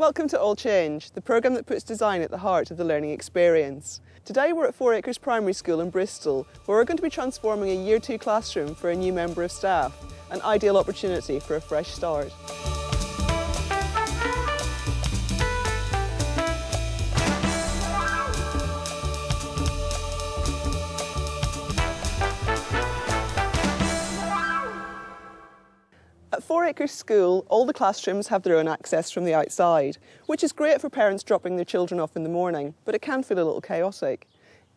Welcome to All Change, the programme that puts design at the heart of the learning experience. Today we're at 4 Acres Primary School in Bristol, where we're going to be transforming a Year 2 classroom for a new member of staff, an ideal opportunity for a fresh start. At 4 Acres School, all the classrooms have their own access from the outside, which is great for parents dropping their children off in the morning, but it can feel a little chaotic.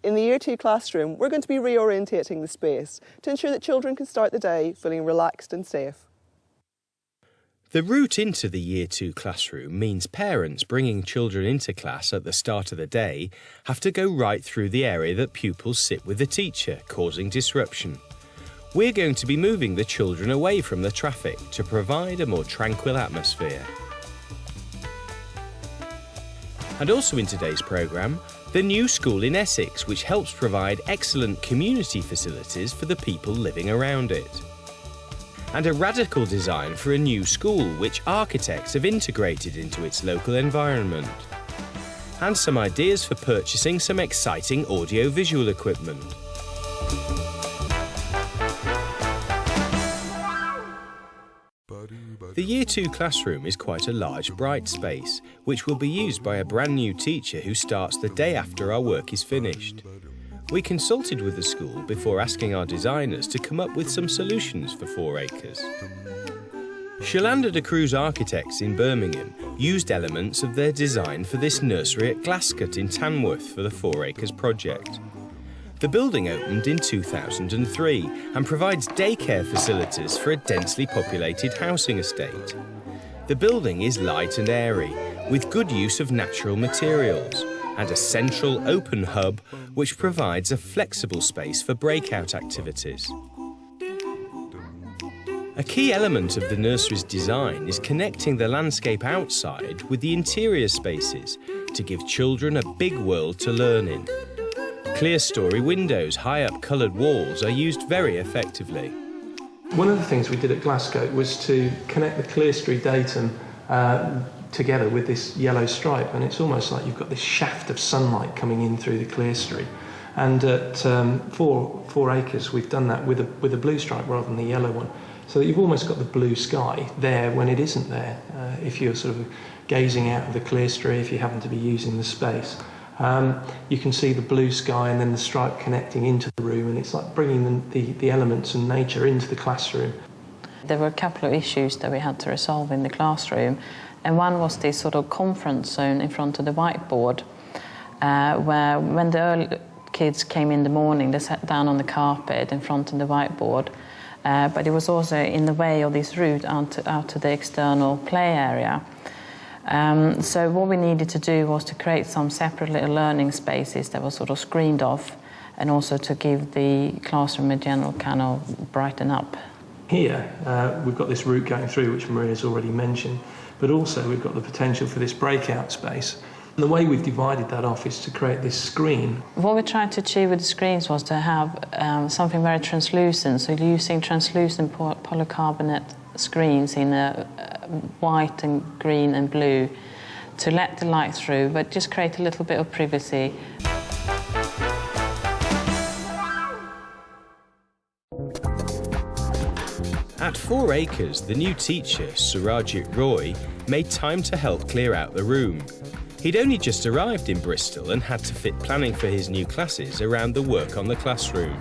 In the Year 2 classroom, we're going to be reorientating the space to ensure that children can start the day feeling relaxed and safe. The route into the Year 2 classroom means parents bringing children into class at the start of the day have to go right through the area that pupils sit with the teacher, causing disruption. We're going to be moving the children away from the traffic to provide a more tranquil atmosphere. And also in today's programme, the new school in Essex, which helps provide excellent community facilities for the people living around it. And a radical design for a new school which architects have integrated into its local environment. And some ideas for purchasing some exciting audio-visual equipment. The Year 2 classroom is quite a large, bright space, which will be used by a brand new teacher who starts the day after our work is finished. We consulted with the school before asking our designers to come up with some solutions for 4 Acres. Shalanda de Cruz Architects in Birmingham used elements of their design for this nursery at Glascote in Tamworth for the 4 Acres project. The building opened in 2003 and provides daycare facilities for a densely populated housing estate. The building is light and airy, with good use of natural materials, and a central open hub which provides a flexible space for breakout activities. A key element of the nursery's design is connecting the landscape outside with the interior spaces to give children a big world to learn in. Clear-story windows, high-up coloured walls are used very effectively. One of the things we did at Glasgow was to connect the clerestory datum together with this yellow stripe, and it's almost like you've got this shaft of sunlight coming in through the clerestory. And at 4 Acres, we've done that with a blue stripe rather than the yellow one, so that you've almost got the blue sky there when it isn't there, if you're sort of gazing out of the clerestory, if you happen to be using the space. You can see the blue sky and then the stripe connecting into the room, and it's like bringing the elements and nature into the classroom. There were a couple of issues that we had to resolve in the classroom, and one was this sort of conference zone in front of the whiteboard, where when the early kids came in the morning, they sat down on the carpet in front of the whiteboard, but it was also in the way of this route out to the external play area. So what we needed to do was to create some separate little learning spaces that were sort of screened off, and also to give the classroom a general kind of brighten up. Here we've got this route going through, which Maria's already mentioned, but also we've got the potential for this breakout space. And the way we've divided that off is to create this screen. What we tried to achieve with the screens was to have something very translucent, so using translucent polycarbonate screens in white and green and blue to let the light through, but just create a little bit of privacy. At 4 Acres, the new teacher, Surajit Roy, made time to help clear out the room. He'd only just arrived in Bristol and had to fit planning for his new classes around the work on the classroom.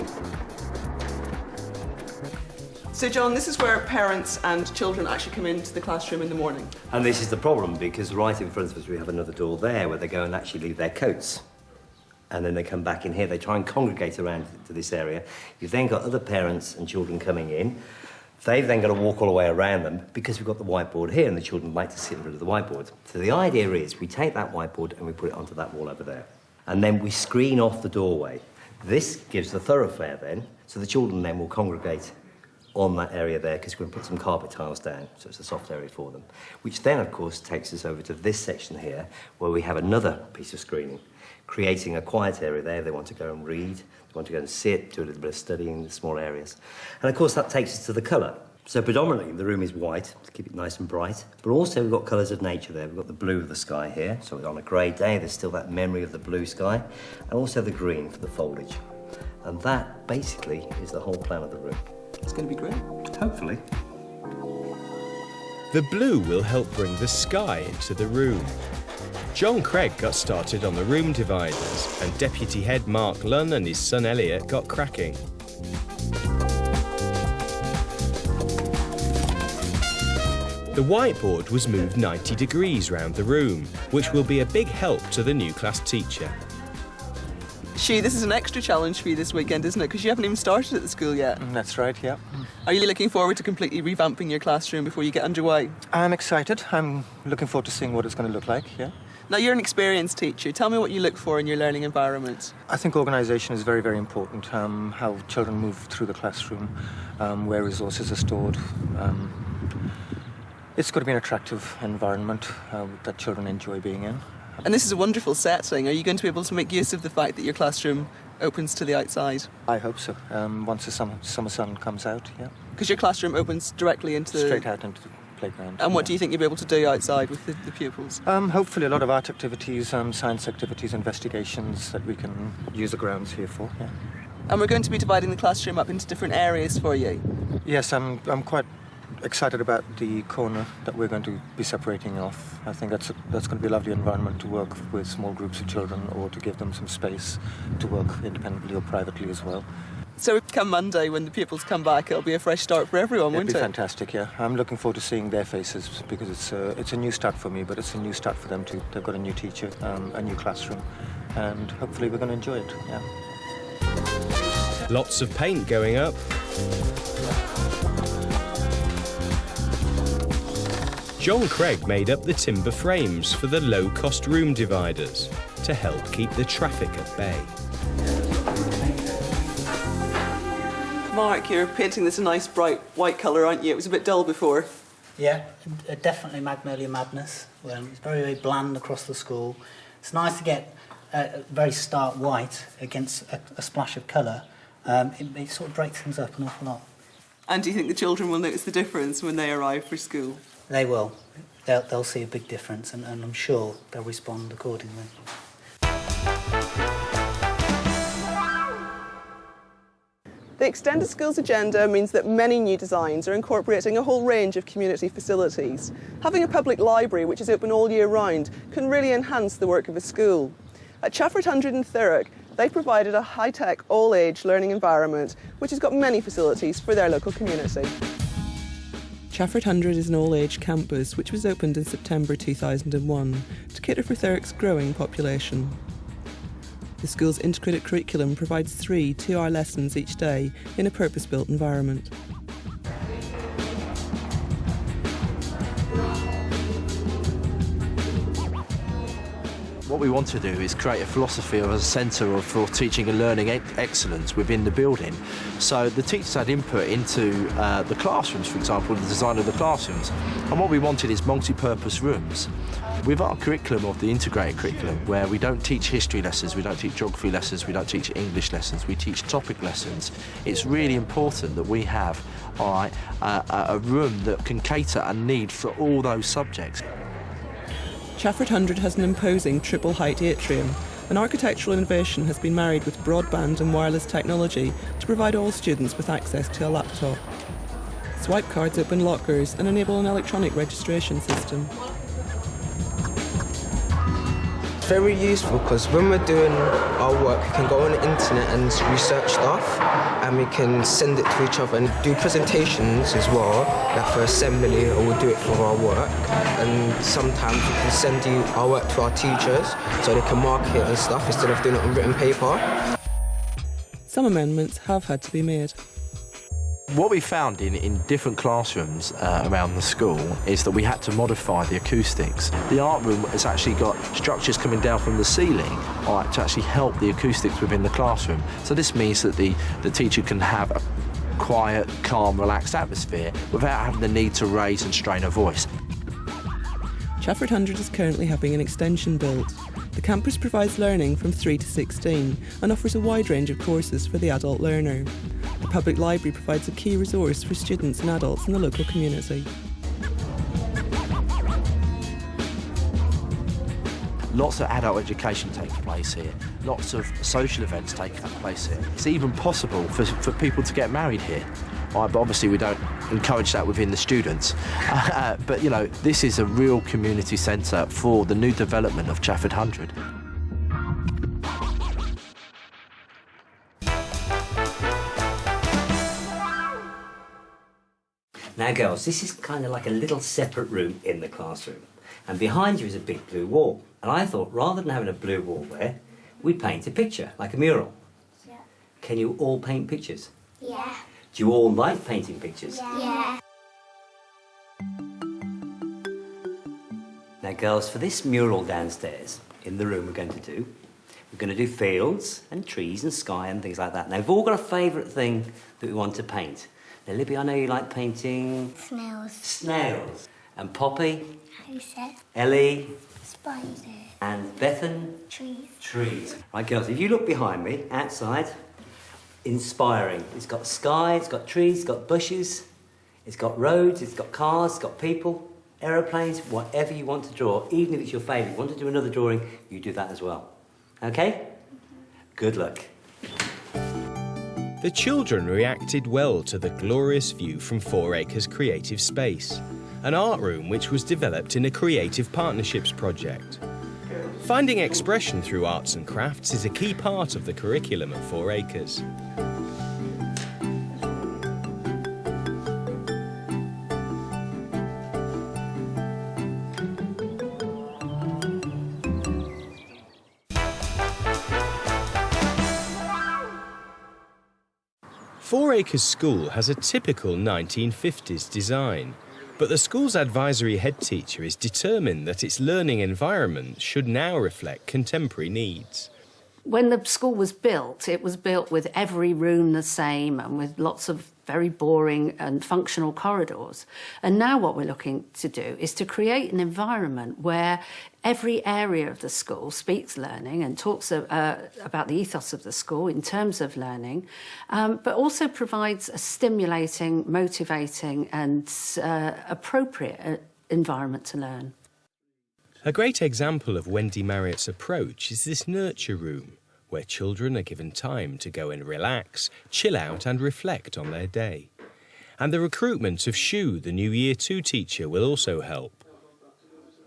So John, this is where parents and children actually come into the classroom in the morning. And this is the problem, because right in front of us we have another door there where they go and actually leave their coats. And then they come back in here, they try and congregate around to this area. You've then got other parents and children coming in. They've then got to walk all the way around them because we've got the whiteboard here and the children like to sit in front of the whiteboard. So the idea is we take that whiteboard and we put it onto that wall over there. And then we screen off the doorway. This gives the thoroughfare then, so the children then will congregate on that area there, because we're going to put some carpet tiles down, so it's a soft area for them. Which then, of course, takes us over to this section here, where we have another piece of screening, creating a quiet area there. They want to go and read, they want to go and sit, do a little bit of studying in the small areas. And of course, that takes us to the colour. So predominantly the room is white to keep it nice and bright, but also we've got colours of nature there. We've got the blue of the sky here, so on a grey day there's still that memory of the blue sky, and also the green for the foliage. And that basically is the whole plan of the room. It's going to be great. Hopefully. The blue will help bring the sky into the room. John Craig got started on the room dividers, and Deputy Head Mark Lunn and his son Elliot got cracking. The whiteboard was moved 90 degrees round the room, which will be a big help to the new class teacher. She, this is an extra challenge for you this weekend, isn't it? Because you haven't even started at the school yet. That's right, yeah. Are you looking forward to completely revamping your classroom before you get underway? I'm excited. I'm looking forward to seeing what it's going to look like, yeah. Now, you're an experienced teacher. Tell me what you look for in your learning environment. I think organisation is very, very important. How children move through the classroom, where resources are stored. It's got to be an attractive environment that children enjoy being in. And this is a wonderful setting. Are you going to be able to make use of the fact that your classroom opens to the outside? I hope so. Once the summer sun comes out, yeah. Because your classroom opens directly into the... Straight out into the playground. And what do you think you'll be able to do outside with the pupils? Hopefully a lot of art activities, science activities, investigations that we can use the grounds here for, yeah. And we're going to be dividing the classroom up into different areas for you. Yes, I'm quite excited about the corner that we're going to be separating off. I think that's going to be a lovely environment to work with small groups of children, or to give them some space to work independently or privately as well. So come Monday, when the pupils come back, it'll be a fresh start for everyone, won't it? It'll be fantastic, yeah. I'm looking forward to seeing their faces, because it's a new start for me, but it's a new start for them too. They've got a new teacher, a new classroom, and hopefully we're going to enjoy it, yeah. Lots of paint going up. John Craig made up the timber frames for the low-cost room dividers to help keep the traffic at bay. Mark, you're painting this a nice bright white colour, aren't you? It was a bit dull before. Yeah, definitely Magnolia Madness. It's very, very bland across the school. It's nice to get a very stark white against a splash of colour. It sort of breaks things up an awful lot. And do you think the children will notice the difference when they arrive for school? They will. They'll see a big difference, and I'm sure they'll respond accordingly. The Extended Schools agenda means that many new designs are incorporating a whole range of community facilities. Having a public library which is open all year round can really enhance the work of a school. At Chafford 100 in Thurrock, they provided a high-tech, all-age learning environment which has got many facilities for their local community. Chafford 100 is an all-age campus which was opened in September 2001 to cater for Thurrock's growing population. The school's integrated curriculum provides 3 two-hour lessons each day in a purpose-built environment. What we want to do is create a philosophy of a centre for teaching and learning excellence within the building. So the teachers had input into the classrooms, for example, the design of the classrooms. And what we wanted is multi-purpose rooms. With our curriculum, of the integrated curriculum, where we don't teach history lessons, we don't teach geography lessons, we don't teach English lessons, we teach topic lessons, it's really important that we have a room that can cater a need for all those subjects. Chafford 100 has an imposing triple-height atrium. An architectural innovation has been married with broadband and wireless technology to provide all students with access to a laptop. Swipe cards open lockers and enable an electronic registration system. Very useful, because when we're doing our work we can go on the internet and research stuff, and we can send it to each other and do presentations as well, like for assembly, or we'll do it for our work. And sometimes we can send our work to our teachers so they can mark it and stuff instead of doing it on written paper. Some amendments have had to be made. What we found in different classrooms around the school is that we had to modify the acoustics. The art room has actually got structures coming down from the ceiling to actually help the acoustics within the classroom. So this means that the teacher can have a quiet, calm, relaxed atmosphere without having the need to raise and strain a voice. Chafford 100 is currently having an extension built. The campus provides learning from 3 to 16 and offers a wide range of courses for the adult learner. The public library provides a key resource for students and adults in the local community. Lots of adult education takes place here. Lots of social events take place here. It's even possible for people to get married here. But obviously we don't encourage that within the students. But, you know, this is a real community centre for the new development of Chafford 100. Now, girls, this is kind of like a little separate room in the classroom. And behind you is a big blue wall. And I thought, rather than having a blue wall there, we paint a picture, like a mural. Yeah. Can you all paint pictures? Yeah. Do you all like painting pictures? Yeah. Now, girls, for this mural downstairs, in the room we're going to do fields and trees and sky and things like that. Now, we've all got a favourite thing that we want to paint. Now, Libby, I know you like painting... Snails. Snails. And Poppy? Insects. Ellie? Spiders. And Bethan? Trees. Trees. Right, girls, if you look behind me, outside, inspiring. It's got sky, it's got trees, it's got bushes, it's got roads, it's got cars, it's got people, aeroplanes, whatever you want to draw, even if it's your favourite. If you want to do another drawing, you do that as well. OK? Good luck. The children reacted well to the glorious view from 4 Acres Creative Space, an art room which was developed in a creative partnerships project. Finding expression through arts and crafts is a key part of the curriculum at 4 Acres. Four Acres School has a typical 1950s design, but the school's advisory head teacher is determined that its learning environment should now reflect contemporary needs. When the school was built, it was built with every room the same and with lots of very boring and functional corridors. And now what we're looking to do is to create an environment where every area of the school speaks learning and talks about the ethos of the school in terms of learning, but also provides a stimulating, motivating and appropriate environment to learn. A great example of Wendy Marriott's approach is this nurture room, where children are given time to go and relax, chill out and reflect on their day. And the recruitment of Shu, the new Year 2 teacher, will also help.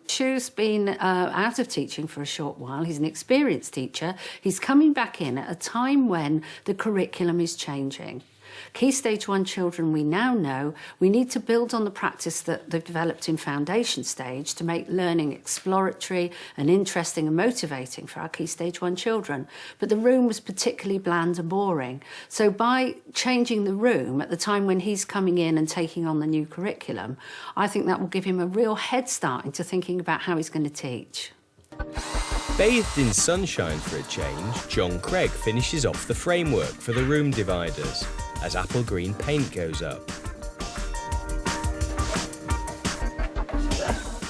Shu's been out of teaching for a short while. He's an experienced teacher. He's coming back in at a time when the curriculum is changing. Key Stage 1 children, we now know, we need to build on the practice that they've developed in foundation stage to make learning exploratory and interesting and motivating for our Key Stage 1 children. But the room was particularly bland and boring. So by changing the room at the time when he's coming in and taking on the new curriculum, I think that will give him a real head start into thinking about how he's going to teach. Bathed in sunshine for a change, John Craig finishes off the framework for the room dividers as apple green paint goes up.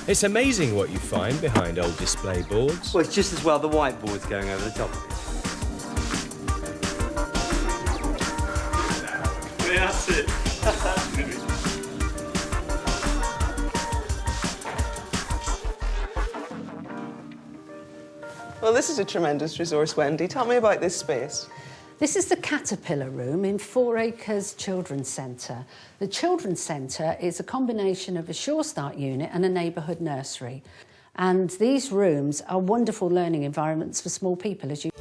It's amazing what you find behind old display boards. Well, it's just as well the whiteboard's going over the top of it. Yeah, that's it. Well, this is a tremendous resource, Wendy. Tell me about this space. This is the Caterpillar Room in 4 Acres Children's Centre. The Children's Centre is a combination of a Sure Start unit and a neighbourhood nursery. And these rooms are wonderful learning environments for small people, as you